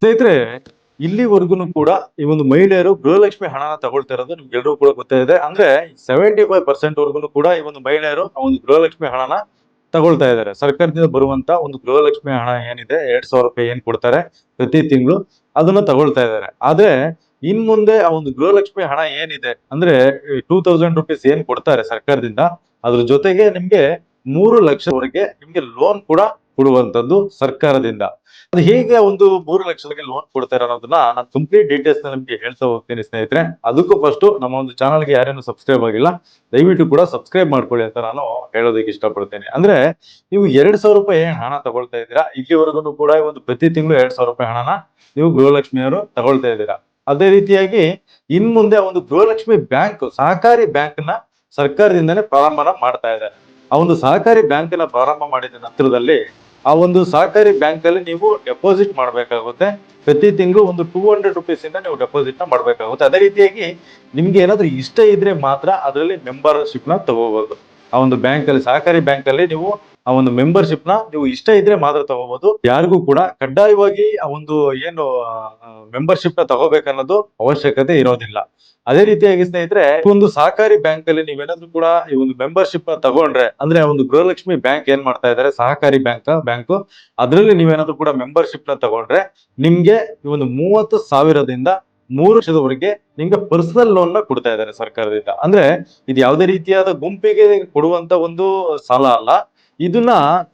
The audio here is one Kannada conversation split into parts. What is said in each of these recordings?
ಸ್ನೇಹಿತರೆ, ಇಲ್ಲಿವರೆಗೂ ಕೂಡ ಈ ಒಂದು ಮಹಿಳೆಯರು ಗೃಹಲಕ್ಷ್ಮಿ ಹಣನ ತಗೊಳ್ತಾ ಇರೋದು ನಿಮ್ಗೆಲ್ಲರೂ ಕೂಡ ಗೊತ್ತಿದೆ. ಅಂದ್ರೆ 75% ವರ್ಗು ಕೂಡ ಈ ಒಂದು ಮಹಿಳೆಯರು ಆ ಒಂದು ಗೃಹಲಕ್ಷ್ಮಿ ಹಣನ ತಗೊಳ್ತಾ ಇದ್ದಾರೆ. ಸರ್ಕಾರದಿಂದ ಬರುವಂತ ಒಂದು ಗೃಹಲಕ್ಷ್ಮಿ ಹಣ ಏನಿದೆ, 2,000 ರೂಪಾಯಿ ಏನ್ ಕೊಡ್ತಾರೆ ಪ್ರತಿ ತಿಂಗಳು, ಅದನ್ನ ತಗೊಳ್ತಾ ಇದ್ದಾರೆ. ಆದ್ರೆ ಇನ್ ಮುಂದೆ ಆ ಒಂದು ಗೃಹಲಕ್ಷ್ಮಿ ಹಣ ಏನಿದೆ ಅಂದ್ರೆ 2,000 ರೂಪೀಸ್ ಏನ್ ಕೊಡ್ತಾರೆ ಸರ್ಕಾರದಿಂದ, ಅದ್ರ ಜೊತೆಗೆ ನಿಮ್ಗೆ 3 ಲಕ್ಷವರೆಗೆ ನಿಮ್ಗೆ ಲೋನ್ ಕೂಡ ಕೊಡುವಂತದ್ದು ಸರ್ಕಾರದಿಂದ. ಅದು ಹೇಗೆ ಒಂದು 3 ಲಕ್ಷಕ್ಕೆ ಲೋನ್ ಕೊಡ್ತಾರೆ ಅನ್ನೋದನ್ನ ನಾನು ಕಂಪ್ಲೀಟ್ ಡೀಟೇಲ್ಸ್ ನಿಮ್ಗೆ ಹೇಳ್ತಾ ಹೋಗ್ತೀನಿ ಸ್ನೇಹಿತರೆ. ಅದಕ್ಕೂ ಫಸ್ಟ್ ನಮ್ಮ ಒಂದು ಚಾನಲ್ಗೆ ಯಾರೇನು ಸಬ್ಸ್ಕ್ರೈಬ್ ಆಗಿಲ್ಲ, ದಯವಿಟ್ಟು ಕೂಡ ಸಬ್ಸ್ಕ್ರೈಬ್ ಮಾಡ್ಕೊಳ್ಳಿ ಅಂತ ನಾನು ಹೇಳೋದಕ್ಕೆ ಇಷ್ಟಪಡ್ತೇನೆ. ಅಂದ್ರೆ ನೀವು 2,000 ರೂಪಾಯಿ ಹಣ ತಗೊಳ್ತಾ ಇದ್ದೀರಾ, ಇಲ್ಲಿವರೆಗೂ ಕೂಡ ಒಂದು ಪ್ರತಿ ತಿಂಗಳು 2,000 ರೂಪಾಯಿ ಹಣನ ನೀವು ಗೃಹಲಕ್ಷ್ಮಿಯವರು ತಗೊಳ್ತಾ ಇದ್ದೀರಾ. ಅದೇ ರೀತಿಯಾಗಿ ಇನ್ ಮುಂದೆ ಒಂದು ಗೃಹಲಕ್ಷ್ಮಿ ಬ್ಯಾಂಕ್, ಸಹಕಾರಿ ಬ್ಯಾಂಕ್ ನ ಸರ್ಕಾರದಿಂದನೇ ಪ್ರಾರಂಭ ಮಾಡ್ತಾ ಇದ್ದಾರೆ. ಆ ಒಂದು ಸಹಕಾರಿ ಬ್ಯಾಂಕ್ ನ ಪ್ರಾರಂಭ ಮಾಡಿದ ನಂತರದಲ್ಲಿ ಆ ಒಂದು ಸಹಕಾರಿ ಬ್ಯಾಂಕ್ ಅಲ್ಲಿ ನೀವು ಡೆಪಾಸಿಟ್ ಮಾಡಬೇಕಾಗುತ್ತೆ. ಪ್ರತಿ ತಿಂಗಳು ಒಂದು 200 ರೂಪೀಸ್ ಇಂದ ನೀವು ಡೆಪಾಸಿಟ್ ನ ಮಾಡಬೇಕಾಗುತ್ತೆ. ಅದೇ ರೀತಿಯಾಗಿ ನಿಮ್ಗೆ ಏನಾದ್ರು ಇಷ್ಟ ಇದ್ರೆ ಮಾತ್ರ ಅದರಲ್ಲಿ ಮೆಂಬರ್ಶಿಪ್ ನ ತಗೋಬಹುದು. ಆ ಒಂದು ಬ್ಯಾಂಕ್ ಅಲ್ಲಿ, ಸಹಕಾರಿ ಬ್ಯಾಂಕ್ ಅಲ್ಲಿ ನೀವು ಆ ಒಂದು ಮೆಂಬರ್ಶಿಪ್ ನ ನೀವು ಇಷ್ಟ ಇದ್ರೆ ಮಾತ್ರ ತಗೋಬಹುದು. ಯಾರಿಗೂ ಕೂಡ ಕಡ್ಡಾಯವಾಗಿ ಆ ಒಂದು ಏನು ಮೆಂಬರ್ಶಿಪ್ ನ ತಗೋಬೇಕನ್ನೋದು ಅವಶ್ಯಕತೆ ಇರೋದಿಲ್ಲ. ಅದೇ ರೀತಿಯಾಗಿ ಸ್ನೇಹಿತರೆ, ಒಂದು ಸಹಕಾರಿ ಬ್ಯಾಂಕ್ ಅಲ್ಲಿ ನೀವೇನಾದ್ರೂ ಕೂಡ ಈ ಒಂದು ಮೆಂಬರ್ಶಿಪ್ ನ ತಗೊಂಡ್ರೆ, ಅಂದ್ರೆ ಒಂದು ಗೃಹಲಕ್ಷ್ಮಿ ಬ್ಯಾಂಕ್ ಏನ್ ಮಾಡ್ತಾ ಇದ್ದಾರೆ, ಸಹಕಾರಿ ಬ್ಯಾಂಕ್ ಅದ್ರಲ್ಲಿ ನೀವೇನಾದ್ರೂ ಕೂಡ ಮೆಂಬರ್ಶಿಪ್ ನ ತಗೊಂಡ್ರೆ ನಿಮ್ಗೆ ಈ ಒಂದು 30,000ದಿಂದ 3 ಲಕ್ಷದವರೆಗೆ ನಿಮ್ಗೆ ಪರ್ಸನಲ್ ಲೋನ್ ನ ಕೊಡ್ತಾ ಇದ್ದಾರೆ ಸರ್ಕಾರದಿಂದ. ಅಂದ್ರೆ ಇದು ಯಾವುದೇ ರೀತಿಯಾದ ಗುಂಪಿಗೆ ಕೊಡುವಂತ ಒಂದು ಸಾಲ ಅಲ್ಲ. ಇದನ್ನ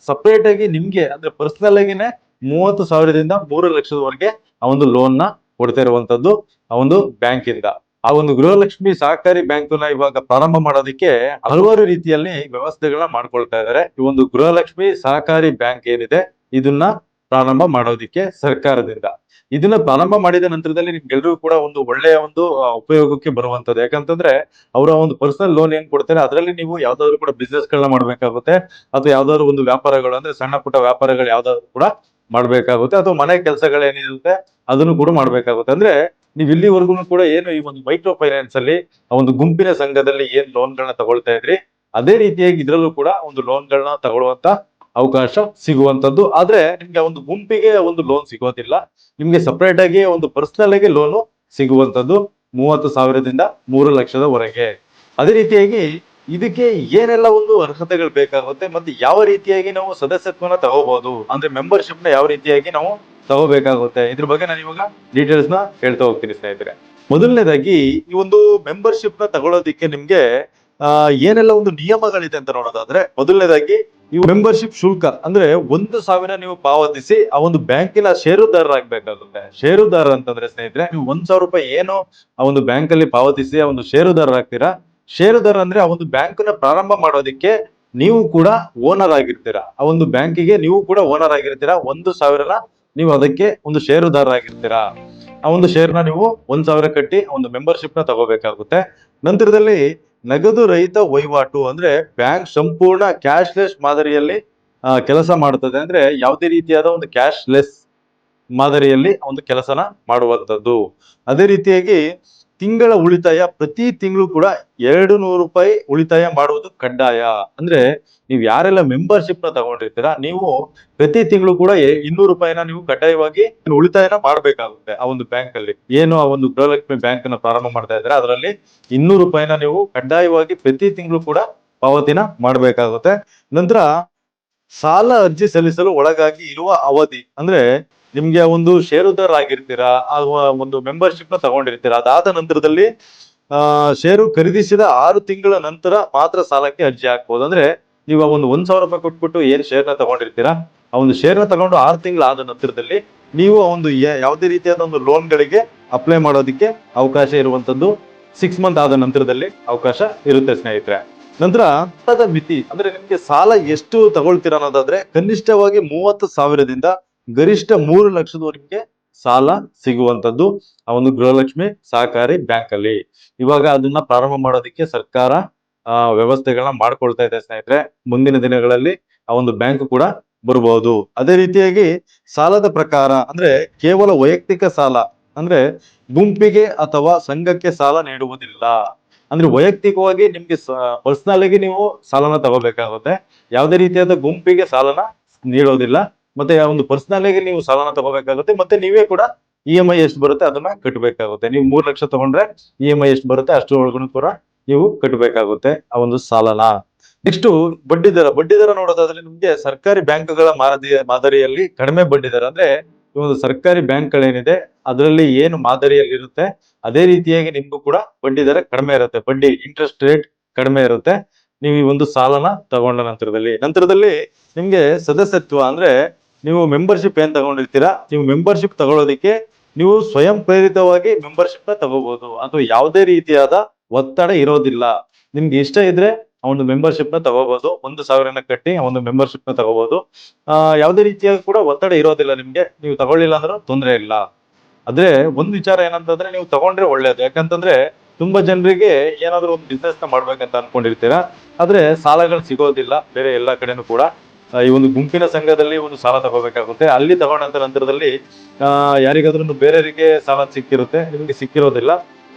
ಸಪರೇಟ್ ಆಗಿ ನಿಮ್ಗೆ ಅಂದ್ರೆ ಪರ್ಸನಲ್ ಆಗಿನೇ 30,000ದಿಂದ 3 ಲಕ್ಷದವರೆಗೆ ಆ ಒಂದು ಲೋನ್ ನ ಕೊಡ್ತಾ ಇರುವಂತದ್ದು ಆ ಒಂದು ಬ್ಯಾಂಕ್ ಇಂದ. ಆ ಒಂದು ಗೃಹಲಕ್ಷ್ಮಿ ಸಹಕಾರಿ ಬ್ಯಾಂಕ್ ನ ಇವಾಗ ಪ್ರಾರಂಭ ಮಾಡೋದಕ್ಕೆ ಹಲವಾರು ರೀತಿಯಲ್ಲಿ ವ್ಯವಸ್ಥೆಗಳನ್ನ ಮಾಡ್ಕೊಳ್ತಾ ಇದ್ದಾರೆ. ಈ ಒಂದು ಗೃಹಲಕ್ಷ್ಮಿ ಸಹಕಾರಿ ಬ್ಯಾಂಕ್ ಏನಿದೆ, ಇದನ್ನ ಪ್ರಾರಂಭ ಮಾಡೋದಿಕ್ಕೆ ಸರ್ಕಾರದಿಂದ. ಇದನ್ನ ಪ್ರಾರಂಭ ಮಾಡಿದ ನಂತರದಲ್ಲಿ ನಿಮ್ಗೆಲ್ರಿಗೂ ಕೂಡ ಒಂದು ಒಳ್ಳೆಯ ಒಂದು ಉಪಯೋಗಕ್ಕೆ ಬರುವಂತದ್ದು. ಯಾಕಂತಂದ್ರೆ ಅವರ ಒಂದು ಪರ್ಸನಲ್ ಲೋನ್ ಏನ್ ಕೊಡ್ತಾರೆ, ಅದರಲ್ಲಿ ನೀವು ಯಾವ್ದಾದ್ರು ಕೂಡ ಬಿಸ್ನೆಸ್ ಗಳನ್ನ ಮಾಡ್ಬೇಕಾಗುತ್ತೆ, ಅಥವಾ ಯಾವ್ದಾದ್ರು ಒಂದು ವ್ಯಾಪಾರಗಳು ಅಂದ್ರೆ ಸಣ್ಣ ಪುಟ್ಟ ವ್ಯಾಪಾರಗಳು ಯಾವ್ದಾದ್ರು ಕೂಡ ಮಾಡ್ಬೇಕಾಗುತ್ತೆ, ಅಥವಾ ಮನೆ ಕೆಲಸಗಳೇನಿರುತ್ತೆ ಅದನ್ನು ಕೂಡ ಮಾಡ್ಬೇಕಾಗುತ್ತೆ. ಅಂದ್ರೆ ನೀವು ಇಲ್ಲಿವರೆಗೂ ಕೂಡ ಏನು ಈ ಒಂದು ಮೈಕ್ರೋ ಫೈನಾನ್ಸ್ ಅಲ್ಲಿ ಆ ಒಂದು ಗುಂಪಿನ ಸಂಘದಲ್ಲಿ ಏನ್ ಲೋನ್ ಗಳನ್ನ ತಗೊಳ್ತಾ ಇದ್ರಿ, ಅದೇ ರೀತಿಯಾಗಿ ಇದ್ರಲ್ಲೂ ಕೂಡ ಒಂದು ಲೋನ್ ಗಳನ್ನ ತಗೊಳ್ಳುವಂತ ಅವಕಾಶ ಸಿಗುವಂತದ್ದು. ಆದ್ರೆ ನಿಮ್ಗೆ ಒಂದು ಗುಂಪಿಗೆ ಒಂದು ಲೋನ್ ಸಿಗೋದಿಲ್ಲ, ನಿಮ್ಗೆ ಸಪರೇಟ್ ಆಗಿ ಒಂದು ಪರ್ಸನಲ್ ಆಗಿ ಲೋನು ಸಿಗುವಂತದ್ದು 30,000ದಿಂದ 3 ಲಕ್ಷದವರೆಗೆ. ಅದೇ ರೀತಿಯಾಗಿ ಇದಕ್ಕೆ ಏನೆಲ್ಲ ಒಂದು ಅರ್ಹತೆಗಳು ಬೇಕಾಗುತ್ತೆ, ಮತ್ತೆ ಯಾವ ರೀತಿಯಾಗಿ ನಾವು ಸದಸ್ಯತ್ವನ ತಗೋಬಹುದು, ಅಂದ್ರೆ ಮೆಂಬರ್ಶಿಪ್ ನ ಯಾವ ರೀತಿಯಾಗಿ ನಾವು ತಗೋಬೇಕಾಗುತ್ತೆ, ಇದ್ರ ಬಗ್ಗೆ ನಾನು ಇವಾಗ ಡೀಟೇಲ್ಸ್ ನ ಹೇಳ್ತಾ ಹೋಗ್ತೀನಿ ಸ್ನೇಹಿತರೆ. ಮೊದಲನೇದಾಗಿ ಈ ಒಂದು ಮೆಂಬರ್ಶಿಪ್ ನ ತಗೊಳ್ಳೋದಿಕ್ಕೆ ನಿಮ್ಗೆ ಏನೆಲ್ಲ ಒಂದು ನಿಯಮಗಳಿದೆ ಅಂತ ನೋಡೋದಾದ್ರೆ, ಮೊದಲನೇದಾಗಿ ಈ ಮೆಂಬರ್ಶಿಪ್ ಶುಲ್ಕ ಅಂದ್ರೆ 1,000 ನೀವು ಪಾವತಿಸಿ ಆ ಒಂದು ಬ್ಯಾಂಕಿನ ಷೇರುದಾರರಾಗಬೇಕಾಗುತ್ತೆ. ಷೇರುದಾರ ಅಂತಂದ್ರೆ ಸ್ನೇಹಿತರೆ, ನೀವು 1,000 ರೂಪಾಯಿ ಏನು ಆ ಒಂದು ಬ್ಯಾಂಕ್ ಅಲ್ಲಿ ಪಾವತಿಸಿ ಆ ಒಂದು ಷೇರುದಾರರಾಗ್ತೀರಾ. ಷೇರುದಾರ ಅಂದ್ರೆ ಆ ಒಂದು ಬ್ಯಾಂಕ್ ನ ಪ್ರಾರಂಭ ಮಾಡೋದಿಕ್ಕೆ ನೀವು ಕೂಡ ಓನರ್ ಆಗಿರ್ತೀರಾ. ಆ ಒಂದು ಬ್ಯಾಂಕಿಗೆ ನೀವು ಕೂಡ ಓನರ್ ಆಗಿರ್ತೀರಾ. 1,000ನ ನೀವು ಅದಕ್ಕೆ ಒಂದು ಷೇರುದಾರರಾಗಿರ್ತೀರಾ. ಆ ಒಂದು ಶೇರ್ನ ನೀವು 1,000 ಕಟ್ಟಿ ಒಂದು ಮೆಂಬರ್ಶಿಪ್ ನ ತಗೋಬೇಕಾಗುತ್ತೆ. ನಂತರದಲ್ಲಿ ನಗದು ರಹಿತ ವಹಿವಾಟು ಅಂದ್ರೆ ಬ್ಯಾಂಕ್ ಸಂಪೂರ್ಣ ಕ್ಯಾಶ್ಲೆಸ್ ಮಾದರಿಯಲ್ಲಿ ಕೆಲಸ ಮಾಡುತ್ತದೆ. ಅಂದ್ರೆ ಯಾವುದೇ ರೀತಿಯಾದ ಒಂದು ಕ್ಯಾಶ್ಲೆಸ್ ಮಾದರಿಯಲ್ಲಿ ಒಂದು ಕೆಲಸನ ಮಾಡುವಂತದ್ದು. ಅದೇ ರೀತಿಯಾಗಿ ತಿಂಗಳ ಉಳಿತಾಯ, ಪ್ರತಿ ತಿಂಗಳು ಕೂಡ 200 ರೂಪಾಯಿ ಉಳಿತಾಯ ಮಾಡುವುದು ಕಡ್ಡಾಯ. ಅಂದ್ರೆ ನೀವು ಯಾರೆಲ್ಲ ಮೆಂಬರ್ಶಿಪ್ ನ ತಗೊಂಡಿರ್ತೀರಾ, ನೀವು ಪ್ರತಿ ತಿಂಗಳು ಕೂಡ 200 ರೂಪಾಯಿನ ನೀವು ಕಡ್ಡಾಯವಾಗಿ ಉಳಿತಾಯನ ಮಾಡ್ಬೇಕಾಗುತ್ತೆ. ಆ ಒಂದು ಬ್ಯಾಂಕ್ ಅಲ್ಲಿ ಏನು ಆ ಒಂದು ಗೃಹಲಕ್ಷ್ಮಿ ಬ್ಯಾಂಕ್ ನ ಪ್ರಾರಂಭ ಮಾಡ್ತಾ ಇದ್ರೆ ಅದರಲ್ಲಿ 200 ರೂಪಾಯಿನ ನೀವು ಕಡ್ಡಾಯವಾಗಿ ಪ್ರತಿ ತಿಂಗಳು ಕೂಡ ಪಾವತಿನ ಮಾಡ್ಬೇಕಾಗುತ್ತೆ. ನಂತರ ಸಾಲ ಅರ್ಜಿ ಸಲ್ಲಿಸಲು ಒಳಗಾಗಿ ಇರುವ ಅವಧಿ ಅಂದ್ರೆ ನಿಮ್ಗೆ ಒಂದು ಷೇರುದಾರ ಆಗಿರ್ತೀರಾ, ಅಥವಾ ಒಂದು ಮೆಂಬರ್ಶಿಪ್ ನ ತಗೊಂಡಿರ್ತೀರಾ, ಅದಾದ ನಂತರದಲ್ಲಿ ಷೇರು ಖರೀದಿಸಿದ 6 ತಿಂಗಳ ನಂತರ ಮಾತ್ರ ಸಾಲಕ್ಕೆ ಅರ್ಜಿ ಹಾಕ್ಬಹುದು. ಅಂದ್ರೆ ನೀವು ಒಂದು 1,000 ರೂಪಾಯಿ ಕೊಟ್ಬಿಟ್ಟು ಏನ್ ಶೇರ್ ನ ತಗೊಂಡಿರ್ತೀರಾ, ಆ ಒಂದು ಶೇರ್ ನ ತಗೊಂಡು 6 ತಿಂಗಳಾದ ನಂತರದಲ್ಲಿ ನೀವು ಆ ಒಂದು ಯಾವುದೇ ರೀತಿಯಾದ ಒಂದು ಲೋನ್ ಗಳಿಗೆ ಅಪ್ಲೈ ಮಾಡೋದಕ್ಕೆ ಅವಕಾಶ ಇರುವಂತದ್ದು 6 ಮಂತ್ ಆದ ನಂತರದಲ್ಲಿ ಅವಕಾಶ ಇರುತ್ತೆ ಸ್ನೇಹಿತರೆ. ನಂತರ ಸಾಲದ ಮಿತಿ ಅಂದ್ರೆ ನಿಮ್ಗೆ ಸಾಲ ಎಷ್ಟು ತಗೊಳ್ತೀರಾ ಅನ್ನೋದಾದ್ರೆ, ಕನಿಷ್ಠವಾಗಿ 30,000ದಿಂದ ಗರಿಷ್ಠ 3 ಲಕ್ಷದವರೆಗೆ ಸಾಲ ಸಿಗುವಂತದ್ದು ಆ ಒಂದು ಗೃಹಲಕ್ಷ್ಮಿ ಸಹಕಾರಿ ಬ್ಯಾಂಕ್ ಅಲ್ಲಿ. ಇವಾಗ ಅದನ್ನ ಪ್ರಾರಂಭ ಮಾಡೋದಕ್ಕೆ ಸರ್ಕಾರ ವ್ಯವಸ್ಥೆಗಳನ್ನ ಮಾಡ್ಕೊಳ್ತಾ ಇದೆ ಸ್ನೇಹಿತರೆ. ಮುಂದಿನ ದಿನಗಳಲ್ಲಿ ಆ ಒಂದು ಬ್ಯಾಂಕ್ ಕೂಡ ಬರಬಹುದು. ಅದೇ ರೀತಿಯಾಗಿ ಸಾಲದ ಪ್ರಕಾರ ಅಂದ್ರೆ ಕೇವಲ ವೈಯಕ್ತಿಕ ಸಾಲ ಅಂದ್ರೆ ಗುಂಪಿಗೆ ಅಥವಾ ಸಂಘಕ್ಕೆ ಸಾಲ ನೀಡುವುದಿಲ್ಲ. ಅಂದ್ರೆ ವೈಯಕ್ತಿಕವಾಗಿ ನಿಮ್ಗೆ ಪರ್ಸನಲ್ ಆಗಿ ನೀವು ಸಾಲನ ತಗೋಬೇಕಾಗುತ್ತೆ. ಯಾವುದೇ ರೀತಿಯಾದ ಗುಂಪಿಗೆ ಸಾಲನ ನೀಡೋದಿಲ್ಲ. ಮತ್ತೆ ಆ ಒಂದು ಪರ್ಸನಲ್ ಆಗಿ ನೀವು ಸಾಲನ ತಗೋಬೇಕಾಗುತ್ತೆ. ಮತ್ತೆ ನೀವೇ ಕೂಡ EMI ಎಷ್ಟು ಬರುತ್ತೆ ಅದನ್ನ ಕಟ್ಟಬೇಕಾಗುತ್ತೆ. ನೀವು 3 ಲಕ್ಷ ತಗೊಂಡ್ರೆ EMI ಎಷ್ಟು ಬರುತ್ತೆ ಅಷ್ಟು ಒಳಗೂ ಕೂಡ ನೀವು ಕಟ್ಟಬೇಕಾಗುತ್ತೆ ಆ ಒಂದು ಸಾಲನ. ನೆಕ್ಸ್ಟ್ ಬಡ್ಡಿ ದರ ನೋಡೋದಾದ್ರೆ ನಿಮ್ಗೆ ಸರ್ಕಾರಿ ಬ್ಯಾಂಕ್ಗಳ ಮಾದರಿಯಲ್ಲಿ ಕಡಿಮೆ ಬಡ್ಡಿ ದರ, ಅಂದ್ರೆ ಈ ಒಂದು ಸರ್ಕಾರಿ ಬ್ಯಾಂಕ್ಗಳೇನಿದೆ ಅದರಲ್ಲಿ ಏನು ಮಾದರಿಯಲ್ಲಿ ಇರುತ್ತೆ ಅದೇ ರೀತಿಯಾಗಿ ನಿಮ್ಗೂ ಕೂಡ ಬಡ್ಡಿ ದರ ಕಡಿಮೆ ಇರುತ್ತೆ, ಬಡ್ಡಿ ಇಂಟ್ರೆಸ್ಟ್ ರೇಟ್ ಕಡಿಮೆ ಇರುತ್ತೆ ನೀವು ಈ ಒಂದು ಸಾಲನ ತಗೊಂಡ ನಂತರದಲ್ಲಿ ನಿಮ್ಗೆ ಸದಸ್ಯತ್ವ ಅಂದ್ರೆ ನೀವು ಮೆಂಬರ್ಶಿಪ್ ಏನ್ ತಗೊಂಡಿರ್ತೀರಾ, ನೀವು ಮೆಂಬರ್ಶಿಪ್ ತಗೊಳ್ಳೋದಿಕ್ಕೆ ನೀವು ಸ್ವಯಂ ಪ್ರೇರಿತವಾಗಿ ಮೆಂಬರ್ಶಿಪ್ ನ ತಗೋಬಹುದು. ಅಥವಾ ಯಾವುದೇ ರೀತಿಯಾದ ಒತ್ತಡ ಇರೋದಿಲ್ಲ. ನಿಮ್ಗೆ ಇಷ್ಟ ಇದ್ರೆ ಆ ಒಂದು ಮೆಂಬರ್ಶಿಪ್ ನ ತಗೋಬಹುದು. 1,000 ಕಟ್ಟಿ ಆ ಒಂದು ಮೆಂಬರ್ಶಿಪ್ ನ ತಗೋಬಹುದು. ಯಾವುದೇ ರೀತಿಯಾಗಿ ಕೂಡ ಒತ್ತಡ ಇರೋದಿಲ್ಲ ನಿಮ್ಗೆ. ನೀವು ತಗೊಳ್ಳಿಲ್ಲ ಅಂದ್ರೂ ತೊಂದರೆ ಇಲ್ಲ. ಆದ್ರೆ ಒಂದ್ ವಿಚಾರ ಏನಂತಂದ್ರೆ ನೀವು ತಗೊಂಡ್ರೆ ಒಳ್ಳೇದು. ಯಾಕಂತಂದ್ರೆ ತುಂಬಾ ಜನರಿಗೆ ಏನಾದ್ರು ಒಂದು ಬಿಸ್ನೆಸ್ ನ ಮಾಡ್ಬೇಕಂತ ಅನ್ಕೊಂಡಿರ್ತೀರಾ, ಆದ್ರೆ ಸಾಲಗಳು ಸಿಗೋದಿಲ್ಲ ಬೇರೆ ಎಲ್ಲಾ ಕಡೆನೂ ಕೂಡ. ಈ ಒಂದು ಗುಂಪಿನ ಸಂಘದಲ್ಲಿ ಒಂದು ಸಾಲ ತಗೋಬೇಕಾಗುತ್ತೆ. ಅಲ್ಲಿ ತಗೊಂಡಂತ ನಂತರದಲ್ಲಿ ಯಾರಿಗಾದ್ರೂ ಬೇರೆಯವರಿಗೆ ಸಾಲ ಸಿಕ್ಕಿರುತ್ತೆ, ನಿಮ್ಗೆ ಸಿಕ್ಕಿರೋದಿಲ್ಲ.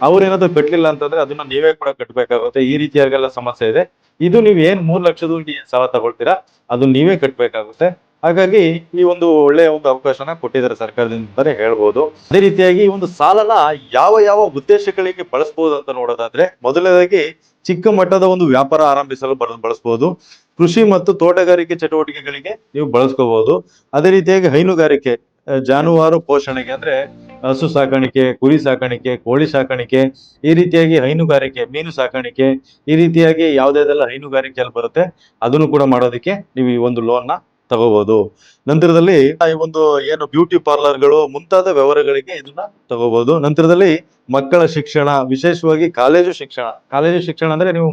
ಅವ್ರೇನಾದ್ರು ಕಟ್ಲಿಲ್ಲ ಅಂತಂದ್ರೆ ಅದನ್ನ ನೀವೇ ಕೂಡ ಕಟ್ಬೇಕಾಗುತ್ತೆ. ಈ ರೀತಿಯಾಗೆಲ್ಲ ಸಮಸ್ಯೆ ಇದೆ. ಇದು ನೀವು ಏನ್ 3 ಲಕ್ಷದ ಸಾಲ ತಗೊಳ್ತೀರಾ ಅದು ನೀವೇ ಕಟ್ಬೇಕಾಗುತ್ತೆ. ಹಾಗಾಗಿ ಈ ಒಂದು ಒಳ್ಳೆಯ ಒಂದು ಅವಕಾಶನ ಕೊಟ್ಟಿದ್ದಾರೆ ಸರ್ಕಾರದಿಂದ ಅಂತಾನೆ ಹೇಳ್ಬೋದು. ಅದೇ ರೀತಿಯಾಗಿ ಈ ಒಂದು ಸಾಲನ ಯಾವ ಉದ್ದೇಶಗಳಿಗೆ ಬಳಸಬಹುದು ಅಂತ ನೋಡೋದಾದ್ರೆ, ಮೊದಲನೇದಾಗಿ ಚಿಕ್ಕ ಮಟ್ಟದ ಒಂದು ವ್ಯಾಪಾರ ಆರಂಭಿಸಲು ಬಳಸಬಹುದು. ಕೃಷಿ ಮತ್ತು ತೋಟಗಾರಿಕೆ ಚಟುವಟಿಕೆಗಳಿಗೆ ನೀವು ಬಳಸ್ಕೋಬಹುದು. ಅದೇ ರೀತಿಯಾಗಿ ಹೈನುಗಾರಿಕೆ, ಜಾನುವಾರು ಪೋಷಣೆಗೆ ಅಂದ್ರೆ ಹಸು ಸಾಕಾಣಿಕೆ, ಕುರಿ ಸಾಕಾಣಿಕೆ, ಕೋಳಿ ಸಾಕಾಣಿಕೆ, ಈ ರೀತಿಯಾಗಿ ಹೈನುಗಾರಿಕೆ, ಮೀನು ಸಾಕಾಣಿಕೆ, ಈ ರೀತಿಯಾಗಿ ಯಾವ್ದಾದೆಲ್ಲ ಹೈನುಗಾರಿಕೆಯಲ್ಲಿ ಬರುತ್ತೆ ಅದನ್ನು ಕೂಡ ಮಾಡೋದಕ್ಕೆ ನೀವು ಈ ಒಂದು ಲೋನ್ ನ ತಗೋಬಹುದು. ನಂತರದಲ್ಲಿ ಈ ಒಂದು ಏನು ಬ್ಯೂಟಿ ಪಾರ್ಲರ್ಗಳು ಮುಂತಾದ ವ್ಯವಹಾರಗಳಿಗೆ ಇದನ್ನ ತಗೋಬಹುದು. ನಂತರದಲ್ಲಿ ಮಕ್ಕಳ ಶಿಕ್ಷಣ, ವಿಶೇಷವಾಗಿ ಕಾಲೇಜು ಶಿಕ್ಷಣ ಅಂದ್ರೆ ನೀವು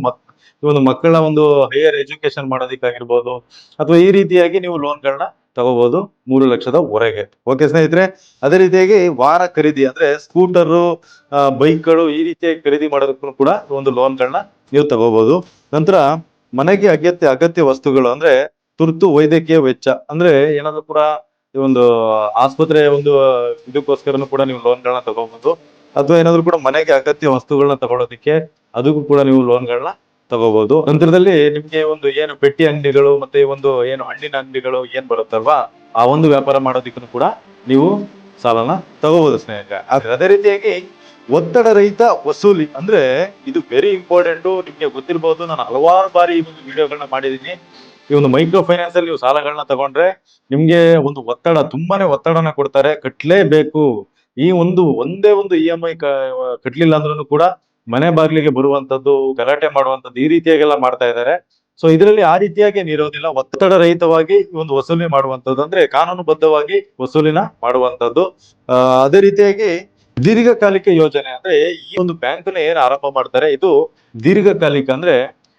ಈ ಒಂದು ಮಕ್ಕಳ ಒಂದು ಹೈಯರ್ ಎಜುಕೇಶನ್ ಮಾಡೋದಕ್ಕಾಗಿರ್ಬೋದು, ಅಥವಾ ಈ ರೀತಿಯಾಗಿ ನೀವು ಲೋನ್ಗಳನ್ನ ತಗೋಬಹುದು 3 ಲಕ್ಷದವರೆಗೆ. ಓಕೆ ಸ್ನೇಹಿತರೆ, ಅದೇ ರೀತಿಯಾಗಿ ವಾಹನ ಖರೀದಿ ಅಂದ್ರೆ ಸ್ಕೂಟರು, ಬೈಕ್ಗಳು, ಈ ರೀತಿಯಾಗಿ ಖರೀದಿ ಮಾಡೋದಕ್ಕೂ ಕೂಡ ಒಂದು ಲೋನ್ಗಳನ್ನ ನೀವು ತಗೋಬಹುದು. ನಂತರ ಮನೆಗೆ ಅಗತ್ಯ ವಸ್ತುಗಳು ಅಂದ್ರೆ ತುರ್ತು ವೈದ್ಯಕೀಯ ವೆಚ್ಚ, ಅಂದ್ರೆ ಏನಾದ್ರು ಕೂಡ ಈ ಒಂದು ಆಸ್ಪತ್ರೆ ಒಂದು ಇದಕ್ಕೋಸ್ಕರನು ಕೂಡ ನೀವು ಲೋನ್ಗಳನ್ನ ತಗೋಬಹುದು. ಅಥವಾ ಏನಾದ್ರು ಕೂಡ ಮನೆಗೆ ಅಗತ್ಯ ವಸ್ತುಗಳನ್ನ ತಗೊಳೋದಿಕ್ಕೆ ಅದಕ್ಕೂ ಕೂಡ ನೀವು ಲೋನ್ಗಳನ್ನ ತಗೋಬಹುದು. ನಂತರದಲ್ಲಿ ನಿಮ್ಗೆ ಒಂದು ಏನು ಪೆಟ್ಟಿ ಅಂಗಡಿಗಳು ಮತ್ತೆ ಒಂದು ಏನು ಹಣ್ಣಿನ ಅಂಗಡಿಗಳು ಏನ್ ಬರುತ್ತಲ್ವಾ, ಆ ಒಂದು ವ್ಯಾಪಾರ ಮಾಡೋದಿಕ್ಕೂ ಕೂಡ ನೀವು ಸಾಲನ ತಗೋಬಹುದು ಸ್ನೇಹಿತರೆ. ಅದೇ ರೀತಿಯಾಗಿ ಒತ್ತಡ ರಹಿತ ವಸೂಲಿ ಅಂದ್ರೆ ಇದು ವೆರಿ ಇಂಪಾರ್ಟೆಂಟ್. ನಿಮ್ಗೆ ಗೊತ್ತಿರಬಹುದು, ನಾನು ಹಲವಾರು ಬಾರಿ ಈ ಒಂದು ವಿಡಿಯೋಗಳನ್ನ ಮಾಡಿದೀನಿ. ಈ ಒಂದು ಮೈಕ್ರೋ ಫೈನಾನ್ಸ್ ಅಲ್ಲಿ ನೀವು ಸಾಲಗಳನ್ನ ತಗೊಂಡ್ರೆ ನಿಮ್ಗೆ ಒಂದು ತುಂಬಾನೇ ಒತ್ತಡನ ಕೊಡ್ತಾರೆ, ಕಟ್ಲೇಬೇಕು. ಈ ಒಂದೇ ಒಂದು EMI ಕಟ್ಲಿಲ್ಲ ಅಂದ್ರೂ ಕೂಡ ಮನೆ ಬಾಗಿಲಿಗೆ ಬರುವಂತದ್ದು, ಗಲಾಟೆ ಮಾಡುವಂತದ್ದು, ಈ ರೀತಿಯಾಗೆಲ್ಲ ಮಾಡ್ತಾ ಇದ್ದಾರೆ. ಸೊ ಇದರಲ್ಲಿ ಆ ರೀತಿಯಾಗಿ ಇರೋದಿಲ್ಲ. ಒತ್ತಡ ರಹಿತವಾಗಿ ಒಂದು ವಸೂಲಿ ಮಾಡುವಂತದ್ದು ಅಂದ್ರೆ ಕಾನೂನುಬದ್ಧವಾಗಿ ವಸೂಲಿನ ಮಾಡುವಂತದ್ದು. ಅದೇ ರೀತಿಯಾಗಿ ದೀರ್ಘಕಾಲಿಕ ಯೋಜನೆ ಅಂದ್ರೆ ಈ ಒಂದು ಬ್ಯಾಂಕ್ ನ ಏನ್ ಆರಂಭ ಮಾಡ್ತಾರೆ ಇದು ದೀರ್ಘಕಾಲಿಕ, ಅಂದ್ರೆ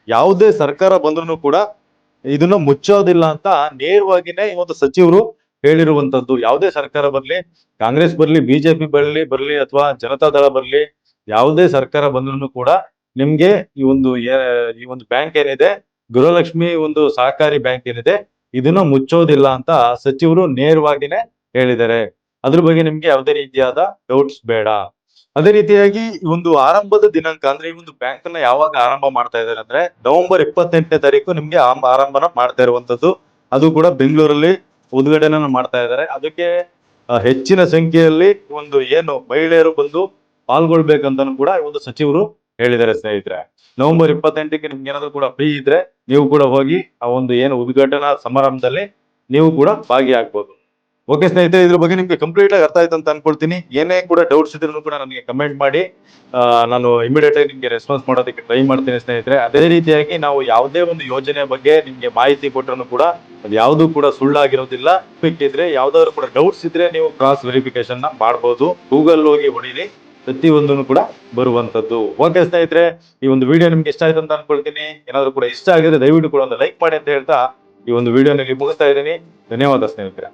ಯಾವುದೇ ಸರ್ಕಾರ ಬಂದ್ರು ಕೂಡ ಇದನ್ನ ಮುಚ್ಚೋದಿಲ್ಲ ಅಂತ ನೇರವಾಗಿನೇ ಈ ಒಂದು ಸಚಿವರು ಹೇಳಿರುವಂತದ್ದು. ಯಾವುದೇ ಸರ್ಕಾರ ಬರ್ಲಿ, ಕಾಂಗ್ರೆಸ್ ಬರ್ಲಿ, ಬಿಜೆಪಿ ಬರ್ಲಿ ಅಥವಾ ಜನತಾ ದಳ ಬರ್ಲಿ, ಯಾವುದೇ ಸರ್ಕಾರ ಬಂದ್ರು ಕೂಡ ನಿಮ್ಗೆ ಈ ಒಂದು ಬ್ಯಾಂಕ್ ಏನಿದೆ, ಗೃಹಲಕ್ಷ್ಮಿ ಒಂದು ಸಹಕಾರಿ ಬ್ಯಾಂಕ್ ಏನಿದೆ, ಇದನ್ನ ಮುಚ್ಚೋದಿಲ್ಲ ಅಂತ ಸಚಿವರು ನೇರವಾಗಿನೇ ಹೇಳಿದ್ದಾರೆ. ಅದ್ರ ಬಗ್ಗೆ ನಿಮ್ಗೆ ಯಾವುದೇ ರೀತಿಯಾದ ಡೌಟ್ಸ್ ಬೇಡ. ಅದೇ ರೀತಿಯಾಗಿ ಈ ಒಂದು ಆರಂಭದ ದಿನಾಂಕ ಅಂದ್ರೆ ಈ ಒಂದು ಬ್ಯಾಂಕ್ ನ ಯಾವಾಗ ಆರಂಭ ಮಾಡ್ತಾ ಇದ್ದಾರೆ ಅಂದ್ರೆ ನವೆಂಬರ್ 28ನೇ ತಾರೀಕು ನಿಮ್ಗೆ ಆರಂಭನ ಮಾಡ್ತಾ ಇರುವಂತದ್ದು. ಅದು ಕೂಡ ಬೆಂಗಳೂರಲ್ಲಿ ಉದ್ಘಾಟನೆ ಮಾಡ್ತಾ ಇದ್ದಾರೆ. ಅದಕ್ಕೆ ಹೆಚ್ಚಿನ ಸಂಖ್ಯೆಯಲ್ಲಿ ಒಂದು ಏನು ಮಹಿಳೆಯರು ಬಂದು ಪಾಲ್ಗೊಳ್ಬೇಕಂತನೂ ಕೂಡ ಒಂದು ಸಚಿವರು ಹೇಳಿದ್ದಾರೆ ಸ್ನೇಹಿತರೆ. ನವೆಂಬರ್ 28ಕ್ಕೆ ನಿಮ್ಗೆ ಏನಾದ್ರು ಕೂಡ ಫ್ರೀ ಇದ್ರೆ ನೀವು ಕೂಡ ಹೋಗಿ ಆ ಒಂದು ಏನು ಉದ್ಘಾಟನಾ ಸಮಾರಂಭದಲ್ಲಿ ನೀವು ಕೂಡ ಭಾಗಿಯಾಗಬಹುದು. ಓಕೆ ಸ್ನೇಹಿತರೆ, ಇದ್ರ ಬಗ್ಗೆ ನಿಮ್ಗೆ ಕಂಪ್ಲೀಟ್ ಆಗಿ ಅರ್ಥ ಆಯ್ತು ಅಂತ ಅನ್ಕೊಳ್ತೀನಿ. ಏನೇ ಕೂಡ ಡೌಟ್ಸ್ ಇದ್ರೂ ಕೂಡ ನನಗೆ ಕಮೆಂಟ್ ಮಾಡಿ, ನಾನು ಇಮಿಡಿಯೇಟ್ ಆಗಿ ನಿಮ್ಗೆ ರೆಸ್ಪಾನ್ಸ್ ಮಾಡೋದಕ್ಕೆ ಟ್ರೈ ಮಾಡ್ತೀನಿ ಸ್ನೇಹಿತರೆ. ಅದೇ ರೀತಿಯಾಗಿ ನಾವು ಯಾವುದೇ ಒಂದು ಯೋಜನೆ ಬಗ್ಗೆ ನಿಮ್ಗೆ ಮಾಹಿತಿ ಕೊಟ್ಟರು ಕೂಡ ಅದು ಯಾವ್ದು ಕೂಡ ಸುಳ್ಳಾಗಿರೋದಿಲ್ಲ. ಇದ್ರೆ ಯಾವ್ದಾದ್ರು ಕೂಡ ಡೌಟ್ಸ್ ಇದ್ರೆ ನೀವು ಕ್ರಾಸ್ ವೆರಿಫಿಕೇಶನ್ ನ ಮಾಡಬಹುದು. ಗೂಗಲ್ ಹೋಗಿ ಹೊಡೀರಿ, ಪ್ರತಿಯೊಂದನ್ನು ಕೂಡ ಬರುವಂತದ್ದು. ಓಕೆ ಸ್ನೇಹಿತರೆ, ಈ ಒಂದು ವಿಡಿಯೋ ನಿಮ್ಗೆ ಇಷ್ಟ ಆಯ್ತು ಅಂತ ಅನ್ಕೊಳ್ತೀನಿ. ಏನಾದ್ರು ಕೂಡ ಇಷ್ಟ ಆಗಿದ್ರೆ ದಯವಿಟ್ಟು ಕೂಡ ಒಂದು ಲೈಕ್ ಮಾಡಿ ಅಂತ ಹೇಳ್ತಾ ಈ ಒಂದು ವಿಡಿಯೋನಲ್ಲಿ ಮುಗಿಸ್ತಾ ಇದ್ದೀನಿ. ಧನ್ಯವಾದ ಸ್ನೇಹಿತರೆ.